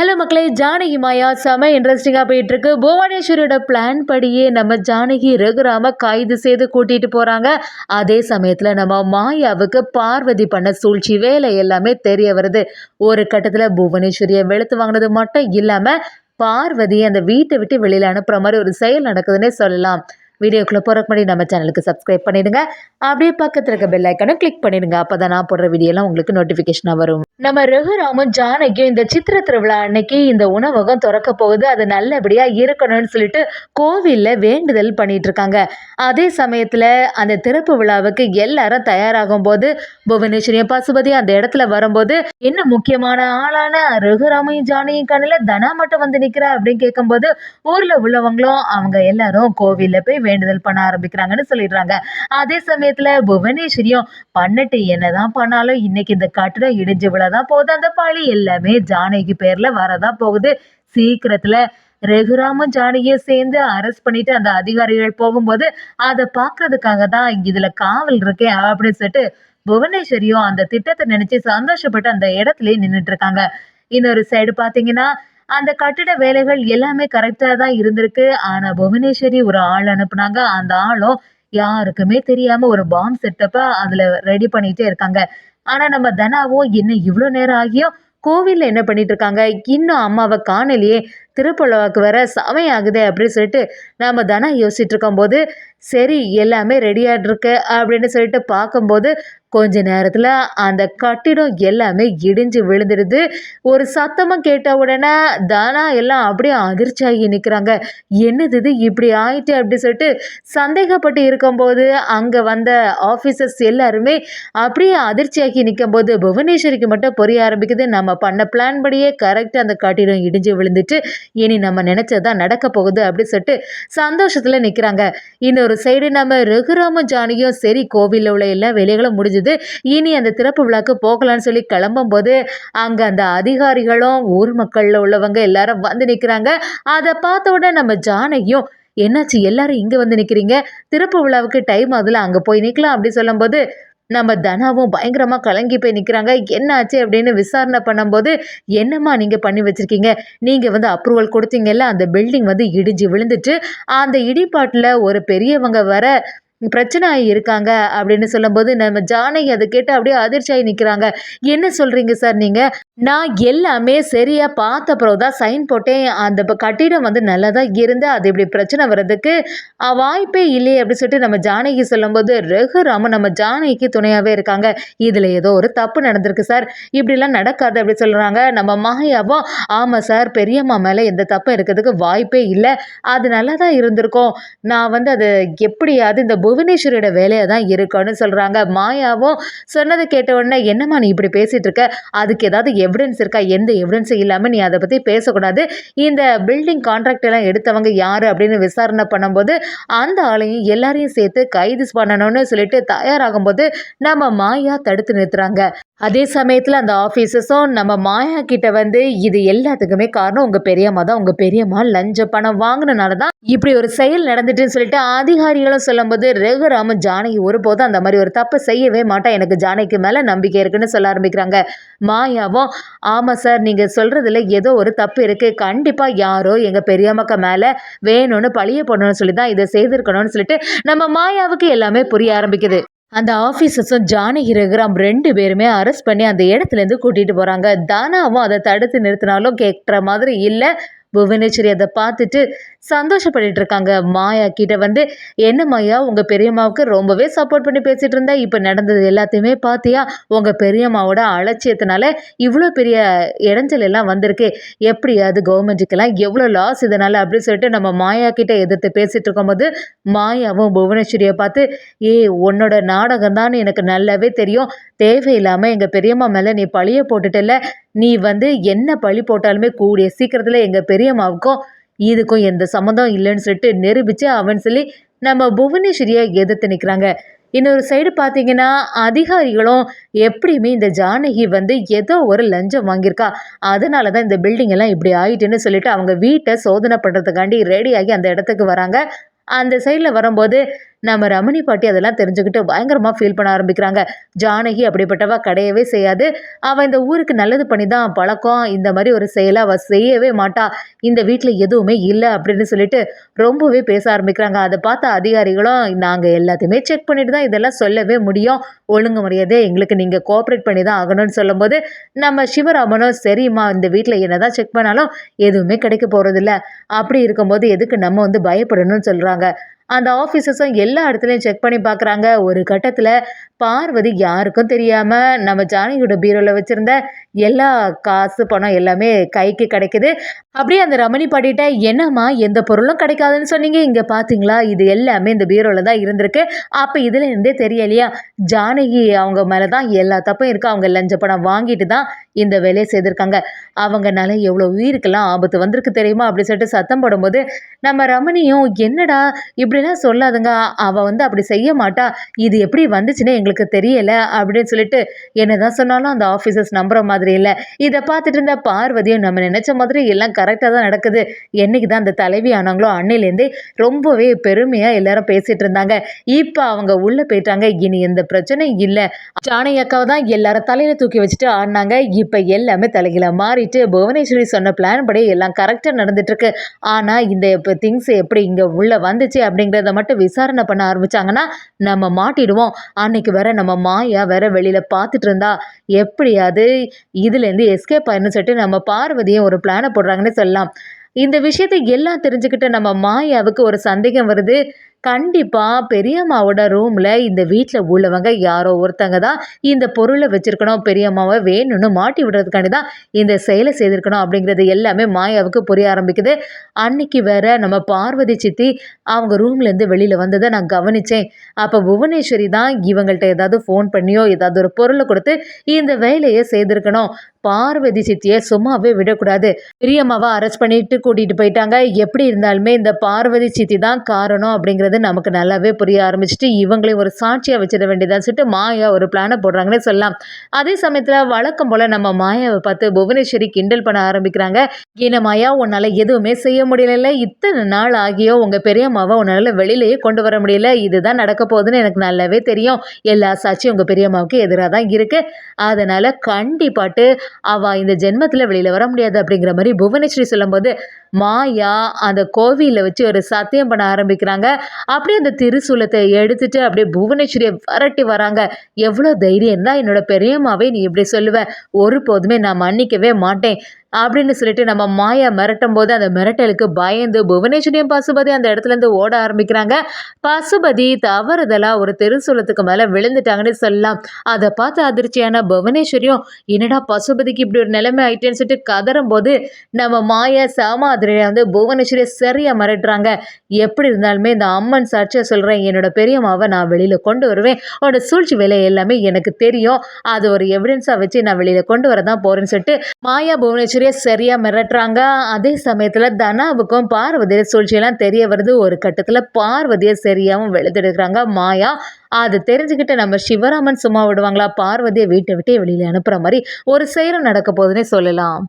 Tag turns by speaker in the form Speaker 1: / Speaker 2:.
Speaker 1: Hello மக்களே, ஜானகி மாயா செம இன்ட்ரெஸ்டிங்காக போயிட்டுருக்கு. புவனேஸ்வரியோட பிளான் படியே நம்ம ஜானகி ரகுராம கைது செய்து கூட்டிகிட்டு போகிறாங்க. அதே சமயத்தில் நம்ம மாயாவுக்கு பார்வதி பண்ண சூழ்ச்சி வேலை எல்லாமே தெரிய வருது. ஒரு கட்டத்தில் புவனேஸ்வரியை வெளுத்து வாங்கினது மட்டும் இல்லாமல் பார்வதி அந்த வீட்டை விட்டு வெளியில் அனுப்புகிற மாதிரி ஒரு செயல் நடக்குதுன்னே சொல்லலாம். வீடியோக்குள்ளே போகிறக்கு முன்னாடி நம்ம சேனலுக்கு சப்ஸ்கிரைப் பண்ணிடுங்க. அப்படியே பக்கத்தில் இருக்க பெல் ஐக்கானை கிளிக் பண்ணிடுங்க. அப்போ தான் நான் போடுற வீடியோலாம் உங்களுக்கு நோட்டிஃபிகேஷனாக வரும். நம்ம ரகுராமும் ஜானகியும் இந்த சித்திர திருவிழா அன்னைக்கு இந்த உணவகம் திறக்க போகுது, அது நல்லபடியாக இருக்கணும்னு சொல்லிட்டு கோவிலில் வேண்டுதல் பண்ணிட்டு இருக்காங்க. அதே சமயத்தில் அந்த திறப்பு விழாவுக்கு எல்லாரும் தயாராகும் போது புவனேஸ்வரியும் பசுபதி அந்த இடத்துல வரும்போது என்ன முக்கியமான ஆளான ரகுராமையும் ஜானகியும் கண்ணில் தனா மட்டும் வந்து நிற்கிறா அப்படின்னு கேட்கும்போது ஊரில் உள்ளவங்களும் அவங்க எல்லாரும் கோவிலில் போய் வேண்டுதல் பண்ண ஆரம்பிக்கிறாங்கன்னு சொல்லிடுறாங்க. அதே சமயத்துல புவனேஸ்வரியும் பண்ணட்டு என்னதான் பண்ணாலும் இன்னைக்கு இந்த கட்டிடம் இடிஞ்சு விழதான் போகுது, அந்த பழி எல்லாமே ஜானகி பேர்ல வரதான் போகுது. சீக்கிரத்துல ரகுராமும் ஜானகியும் சேர்ந்து அரெஸ்ட் பண்ணிட்டு அந்த அதிகாரிகள் போகும்போது அதை பாக்குறதுக்காக தான் இதுல காவல் இருக்கேன் அப்படின்னு சொல்லிட்டு புவனேஸ்வரியும் அந்த திட்டத்தை நினைச்சு சந்தோஷப்பட்டு அந்த இடத்துலயே நின்றுட்டு இருக்காங்க. இன்னொரு சைடு பாத்தீங்கன்னா அந்த கட்டிட வேலைகள் எல்லாமே கரெக்டாக தான் இருந்திருக்கு. ஆனால் புவனேஸ்வரி ஒரு ஆள் அனுப்புனாங்க. அந்த ஆளும் யாருக்குமே தெரியாம ஒரு பாம்பு செட்டப்பை அதில் ரெடி பண்ணிட்டே இருக்காங்க. ஆனால் நம்ம தனாவும் இன்னும் இவ்வளோ நேரம் ஆகியும் கோவிலில் என்ன பண்ணிட்டு இருக்காங்க, இன்னும் அம்மாவை காணலையே, திருப்பழாவுக்கு வேற சமையாகுதே அப்படின்னு சொல்லிட்டு நம்ம தனா யோசிச்சுட்டு இருக்கும்போது சரி எல்லாமே ரெடியாக இருக்கு அப்படின்னு சொல்லிட்டு பார்க்கும்போது கொஞ்ச நேரத்தில் அந்த கட்டிடம் எல்லாமே இடிஞ்சு விழுந்துடுது. ஒரு சத்தமாக கேட்ட உடனே தானா எல்லாம் அப்படியே அதிர்ச்சியாகி நிற்கிறாங்க. என்னது இது இப்படி ஆயிட்டு அப்படி சொல்லிட்டு சந்தேகப்பட்டு இருக்கும்போது அங்கே வந்த ஆஃபீஸர்ஸ் எல்லாருமே அப்படியே அதிர்ச்சியாகி நிற்கும்போது புவனேஸ்வரிக்கு மட்டும் புரிய ஆரம்பிக்குது. நம்ம பண்ண பிளான் படியே கரெக்டாக அந்த கட்டிடம் இடிஞ்சு விழுந்துட்டு இனி நம்ம நினைச்சதுதான் நடக்க போகுது அப்படின்னு சொல்லிட்டு சந்தோஷத்துல நிக்கிறாங்க. இன்னொரு சைடு நம்ம ரகுராமும் ஜானியும் சரி கோவிலில் உள்ள எல்லா வேலைகளும் முடிஞ்சது, இனி அந்த திறப்பு விழாக்கு போகலான்னு சொல்லி கிளம்பும் போது அங்க அந்த அதிகாரிகளும் ஊர் மக்கள்ல உள்ளவங்க எல்லாரும் வந்து நிக்கிறாங்க. அதை பார்த்த உடனே நம்ம ஜானகியும் என்னாச்சு எல்லாரும் இங்க வந்து நிக்கிறீங்க, திறப்பு விழாவுக்கு டைம் ஆகுதுல அங்க போய் நிக்கலாம் அப்படி சொல்லும் போது நம்ம தனாவும் பயங்கரமாக கலங்கி போய் நிற்கிறாங்க. என்னாச்சு அப்படின்னு விசாரணை பண்ணும்போது என்னம்மா நீங்கள் பண்ணி வச்சுருக்கீங்க, நீங்கள் வந்து அப்ரூவல் கொடுத்தீங்கல்ல, அந்த பில்டிங் வந்து இடிஞ்சு விழுந்துட்டு அந்த இடிபாட்டில் ஒரு பெரியவங்க வர பிரச்சனை இருக்காங்க அப்படின்னு சொல்லும்போது நம்ம ஜானகி அதை கேட்டு அப்படியே அதிர்ச்சியாகி நிற்கிறாங்க. என்ன சொல்கிறீங்க சார் நீங்கள், நான் எல்லாமே சரியாக பார்த்த அப்புறம் தான் சைன் போட்டேன், அந்த கட்டிடம் வந்து நல்லதாக இருந்து அது இப்படி பிரச்சனை வர்றதுக்கு வாய்ப்பே இல்லையே அப்படின்னு சொல்லிட்டு நம்ம ஜானகி சொல்லும்போது ரகுராமன் நம்ம ஜானகிக்கு துணையாகவே இருக்காங்க. இதில் ஏதோ ஒரு தப்பு நடந்திருக்கு சார், இப்படிலாம் நடக்காது அப்படி சொல்கிறாங்க. நம்ம மாயாவும் ஆமாம் சார் பெரியம்மா மேலே எந்த தப்பு இருக்கிறதுக்கு வாய்ப்பே இல்லை, அது நல்லா தான் இருந்திருக்கும், நான் வந்து அது எப்படியாவது இந்த புவனேஸ்வரியோட வேலையாக தான் இருக்குன்னு சொல்கிறாங்க. மாயாவும் சொன்னதை கேட்ட உடனே என்னம்மா நீ இப்படி பேசிகிட்டு இருக்க, அதுக்கு ஏதாவது எவிடன்ஸ் இருக்கா, எந்த எவிடன்ஸும் இல்லாமல் நீ அதை பற்றி பேசக்கூடாது, இந்த பில்டிங் கான்ட்ராக்ட் எல்லாம் எடுத்தவங்க யார் அப்படின்னு விசாரணை பண்ணும்போது அந்த ஆளையும் எல்லாரையும் சேர்த்து கைது பண்ணணும்னு சொல்லிட்டு தயாராகும்போது நம்ம மாயா தடுத்து நிறுத்துறாங்க. அதே சமயத்தில் அந்த ஆஃபீஸர்ஸும் நம்ம மாயா கிட்ட வந்து இது எல்லாத்துக்குமே காரணம் உங்கள் பெரியம்மா தான், உங்கள் பெரியம்மா லஞ்ச பணம் வாங்கினால தான் இப்படி ஒரு செயல் நடந்துட்டுன்னு சொல்லிட்டு அதிகாரிகளும் சொல்லும்போது ரகுராமும் ஜானகி ஒருபோதும் அந்த மாதிரி ஒரு தப்பு செய்யவே மாட்டா, எனக்கு ஜானகிக்கு மேலே நம்பிக்கை இருக்குன்னு சொல்ல ஆரம்பிக்கிறாங்க. மாயாவும் ஆமாம் சார் நீங்கள் சொல்கிறதுல ஏதோ ஒரு தப்பு இருக்குது, கண்டிப்பாக யாரோ எங்கள் பெரியம்மாக்கு மேலே வேணும்னு பழிய போடணும்னு சொல்லி தான் இதை செய்திருக்கணும்னு சொல்லிட்டு நம்ம மாயாவுக்கு எல்லாமே புரிய ஆரம்பிக்குது. அந்த ஆஃபீஸர்ஸும் ஜானகி ரகுராம் 2 பேருமே அரெஸ்ட் பண்ணி அந்த இடத்துலேருந்து கூட்டிகிட்டு போகிறாங்க. தானாவும் அதை தடுத்து நிறுத்தினாலும் கேட்குற மாதிரி இல்லை. புவனேஸ்வரி அதை பார்த்துட்டு சந்தோஷப்பட்டு இருக்காங்க. மாயா கிட்ட வந்து என்ன மாயா உங்கள் பெரியம்மாவுக்கு ரொம்பவே சப்போர்ட் பண்ணி பேசிகிட்டு இருந்தா, இப்போ நடந்தது எல்லாத்தையுமே பார்த்தியா, உங்கள் பெரியம்மாவோட அலட்சியத்தினால இவ்வளோ பெரிய இடைஞ்சல் எல்லாம் வந்திருக்கு, எப்படியாவது கவர்மெண்ட்டுக்கெல்லாம் எவ்வளோ லாஸ் இதனால் அப்படின்னு சொல்லிட்டு நம்ம மாயா கிட்ட எதிர்த்து பேசிகிட்டு இருக்கும்போது மாயாவும் புவனேஸ்வரியை பார்த்து உன்னோட நாடகம் தான் எனக்கு நல்லாவே தெரியும், தேவையில்லாமல் எங்கள் பெரியம்மா மேலே நீ பழிய போட்டுட்டல, நீ வந்து என்ன பழி போட்டாலுமே கூடிய சீக்கிரத்தில் எங்கள் பெரியம்மாவுக்கும் இதுக்கும் எந்த சம்மந்தம் இல்லைன்னு சொல்லிட்டு நிரூபித்து அவன் சொல்லி நம்ம புவனேஸ்வரியை எதிர்த்து நிற்கிறாங்க. இன்னொரு சைடு பார்த்தீங்கன்னா அதிகாரிகளும் எப்படியுமே இந்த ஜானகி வந்து ஏதோ ஒரு லஞ்சம் வாங்கியிருக்கா, அதனால தான் இந்த பில்டிங் எல்லாம் இப்படி ஆயிட்டுன்னு சொல்லிட்டு அவங்க வீட்டை சோதனை பண்ணுறதுக்காண்டி ரெடியாகி அந்த இடத்துக்கு வராங்க. அந்த சைடில் வரும்போது நம்ம ரமணி பாட்டி அதெல்லாம் தெரிஞ்சுக்கிட்டு பயங்கரமாக ஃபீல் பண்ண ஆரம்பிக்கிறாங்க. ஜானகி அப்படிப்பட்டவ கிடையவே செய்யாது. அவள் இந்த ஊருக்கு நல்லது பண்ணி தான் பழக்கம். இந்த மாதிரி ஒரு செயலை அவள் செய்யவே மாட்டா. இந்த வீட்டில் எதுவுமே இல்லை அப்படின்னு சொல்லிட்டு ரொம்பவே பேச ஆரம்பிக்கிறாங்க. அதை பார்த்த அதிகாரிகளும் நாங்கள் எல்லாத்தையுமே செக் பண்ணிட்டு தான் இதெல்லாம் சொல்லவே முடியும். ஒழுங்கு மரியாதை எங்களுக்கு நீங்கள் கோஆப்ரேட் பண்ணி தான் ஆகணும்னு சொல்லும்போது நம்ம சிவராமனும் சரிம்மா இந்த வீட்டில் என்னதான் செக் பண்ணாலும் எதுவுமே கிடைக்க போகிறதில்ல. அப்படி இருக்கும்போது எதுக்கு நம்ம பயப்படணும்னு சொல்கிறாங்க. அந்த ஆஃபீஸர்ஸும் எல்லா இடத்துலையும் செக் பண்ணி பார்க்குறாங்க. ஒரு கட்டத்தில் பார்வதி யாருக்கும் தெரியாமல் நம்ம ஜானகியோட பீரோவில் வச்சுருந்த எல்லா காசு பணம் எல்லாமே கைக்கு கிடைக்குது. அப்படியே அந்த ரமணி பாட்டிட்ட என்னம்மா எந்த பொருளும் கிடைக்காதுன்னு சொன்னீங்க, இங்கே பார்த்தீங்களா இது எல்லாமே இந்த பீரோவில் தான் இருந்திருக்கு. அப்போ இதில் இருந்தே தெரியலையா ஜானகி அவங்க மேலே தான் எல்லா தப்பும் இருக்குது. அவங்க லஞ்ச பணம் வாங்கிட்டு தான் இந்த வேலையை செய்திருக்காங்க. அவங்கனால எவ்வளோ உயிருக்கெல்லாம் ஆபத்து வந்திருக்கு தெரியுமா அப்படி சொல்லிட்டு சத்தம் போடும்போது நம்ம ரமணியும் என்னடா இப்படிலாம் சொல்லாதுங்க, அவள் அப்படி செய்ய மாட்டா, இது எப்படி வந்துச்சுன்னு எங்களுக்கு தெரியலை அப்படின்னு சொல்லிட்டு என்னதான் சொன்னாலும் அந்த ஆஃபீஸர்ஸ் நம்புற மாதிரி இல்லை. இதை பார்த்துட்டு இருந்த பார்வதியும் நம்ம நினைச்ச மாதிரி எல்லாம் கரெக்டாக தான் நடக்குது. என்னைக்கு தான் அந்த தலைவி ஆனாங்களோ அன்னையிலேருந்தே ரொம்பவே பெருமையாக எல்லாரும் பேசிட்டு இருந்தாங்க. இப்போ அவங்க உள்ளே போயிட்டாங்க. இனி எந்த பிரச்சனையும் இல்லை. ஜானகி அக்காவை தான் எல்லாரும் தலையில தூக்கி வச்சுட்டு ஆடினாங்க. இப்போ எல்லாமே தலைகீழ மாறிட்டு புவனேஸ்வரி சொன்ன பிளான் படி எல்லாம் கரெக்டாக நடந்துட்டு இருக்கு. ஆனால் இந்த இப்போ திங்ஸ் எப்படி இங்கே உள்ள வந்துச்சு அப்படிங்கிறத மட்டும் விசாரணை பண்ண ஆரம்பிச்சாங்கன்னா நம்ம மாட்டிடுவோம். அன்னைக்கு வேற நம்ம மாயா வேற வெளியில பார்த்துட்டு இருந்தா எப்படியாவது இதுலேருந்து எஸ்கேப் ஆயிருந்து சொல்லிட்டு நம்ம பார்வதியும் ஒரு பிளானை போடுறாங்கன்னு சொல்லலாம். இந்த விஷயத்தை எல்லாம் தெரிஞ்சுக்கிட்ட நம்ம மாயாவுக்கு ஒரு சந்தேகம் வருது. கண்டிப்பாக பெரியம்மாவோட ரூமில் இந்த வீட்டில் உள்ளவங்க யாரோ ஒருத்தங்க தான் இந்த பொருளை வச்சுருக்கணும். பெரியம்மாவை வேணும்னு மாட்டி விடுறதுக்காண்டி தான் இந்த செயலை செய்திருக்கணும் அப்படிங்கிறது எல்லாமே மாயாவுக்கு புரிய ஆரம்பிக்குது. அன்னைக்கு வேற நம்ம பார்வதி சித்தி அவங்க ரூம்லேருந்து வெளியில் வந்ததை நான் கவனித்தேன். அப்போ புவனேஸ்வரி தான் இவங்கள்ட்ட ஏதாவது ஃபோன் பண்ணியோ ஏதாவது ஒரு பொருளை கொடுத்து இந்த வேலையை செய்திருக்கணும். பார்வதி சித்தியை சும்மாவே விடக்கூடாது. பெரியம்மாவை அரெஸ்ட் பண்ணிட்டு கூட்டிகிட்டு போயிட்டாங்க. எப்படி இருந்தாலுமே இந்த பார்வதி சித்தி தான் காரணம் அப்படிங்கிறது நமக்கு நல்லாவே புரிய ஆரம்பிச்சுட்டு இவங்களையும் ஒரு சாட்சியாக வச்சிட வேண்டியதான்னு சொல்லிட்டு மாயா ஒரு பிளானை போடுறாங்கன்னே சொல்லலாம். அதே சமயத்தில் வழக்கம் போல் நம்ம மாயாவை பார்த்து புவனேஸ்வரி கிண்டல் பண்ண ஆரம்பிக்கிறாங்க. ஏன்னா மாயா உன்னால் எதுவுமே செய்ய முடியல, இத்தனை நாள் ஆகியோ உங்கள் பெரியம்மாவை உன்னால் வெளியிலேயே கொண்டு வர முடியல, இதுதான் நடக்க போகுதுன்னு எனக்கு நல்லாவே தெரியும். எல்லா சாட்சியும் உங்கள் பெரியம்மாவுக்கு எதிராக தான் இருக்குது. அதனால் கண்டிப்பாட்டு அவள் இந்த ஜென்மத்தில் வெளியில் வர முடியாது அப்படிங்கிற மாதிரி புவனேஸ்வரி சொல்லும்போது மாயா அந்த கோவிலில் வச்சு ஒரு சத்தியம் பண்ண ஆரம்பிக்கிறாங்க. அப்படியே அந்த திருசூலத்தை எடுத்துட்டு அப்படியே புவனேஸ்வரியை விரட்டி வராங்க. எவ்வளோ தைரியம் தான் என்னோட பெரியம்மாவே நீ இப்படி சொல்லுவ, ஒருபோதுமே நான் மன்னிக்கவே மாட்டேன் அப்படின்னு சொல்லிட்டு நம்ம மாயா மிரட்டும் போது அந்த மிரட்டலுக்கு பயந்து புவனேஸ்வரியும் பசுபதி அந்த இடத்துலேருந்து ஓட ஆரம்பிக்கிறாங்க. பசுபதி தவறுதலாக ஒரு திருசூலத்துக்கு மேலே விழுந்துட்டாங்கன்னு சொல்லலாம். அதை பார்த்து அதிர்ச்சியான புவனேஸ்வரியும் என்னடா பசுபதிக்கு இப்படி ஒரு நிலைமை ஆயிட்டேன்னு சொல்லிட்டு கதறும் போது நம்ம மாயா சாமாதிரியை புவனேஸ்வரியை சரியாக மிரட்டுறாங்க. எப்படி இருந்தாலுமே இந்த அம்மன் சாட்சியாக சொல்கிறேன், என்னோட பெரியம்மாவை நான் வெளியில் கொண்டு வருவேன். உன்னோட சூழ்ச்சி வேலை எல்லாமே எனக்கு தெரியும். அது ஒரு எவிடன்ஸாக வச்சு நான் வெளியில் கொண்டு வர தான் போகிறேன்னு சொல்லிட்டு மாயா புவனேஸ்வரி சரியா மிரட்டுறாங்க. அதே சமயத்துல தனாவுக்கும் பார்வதிய சூழ்ச்சியெல்லாம் தெரிய வருது. ஒரு கட்டத்துல பார்வதியை சரியாவும் வெளுத்தெடுக்கிறாங்க மாயா. அது தெரிஞ்சுக்கிட்டு நம்ம சிவராமன் சும்மா விடுவாங்களா? பார்வதியை வீட்டை விட்டு வெளியில அனுப்புற மாதிரி ஒரு செயல் நடக்க போகுதுன்னே சொல்லலாம்.